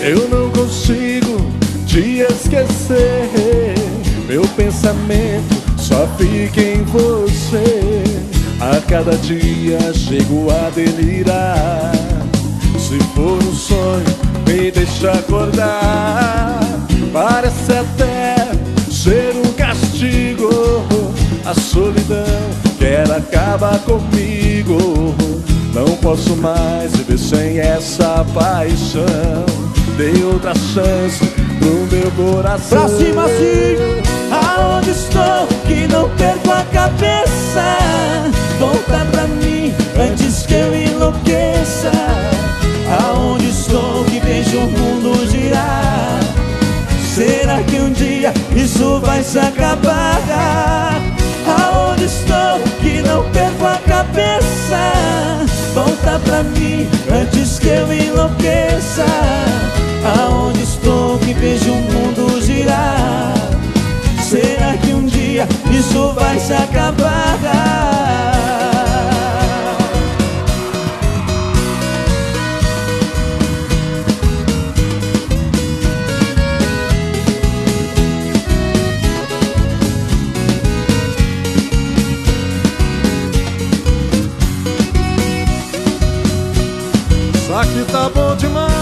Eu não consigo te esquecer. Meu pensamento só fica em você. A cada dia chego a delirar. Se for um sonho, me deixa acordar. Parece até ser um castigo. A solidão quer acabar comigo. Não posso mais viver sem essa paixão. Dei outra chance pro meu coração. Pra cima assim, aonde estou que não perco a cabeça? Volta pra mim antes que eu enlouqueça. Aonde estou que vejo o mundo girar? Será que um dia isso vai se acabar? Aonde estou que não perco a cabeça? Volta pra mim antes que eu enlouqueça. Aonde estou que vejo o mundo girar? Será que um dia isso vai se acabar? Isso aqui tá bom demais.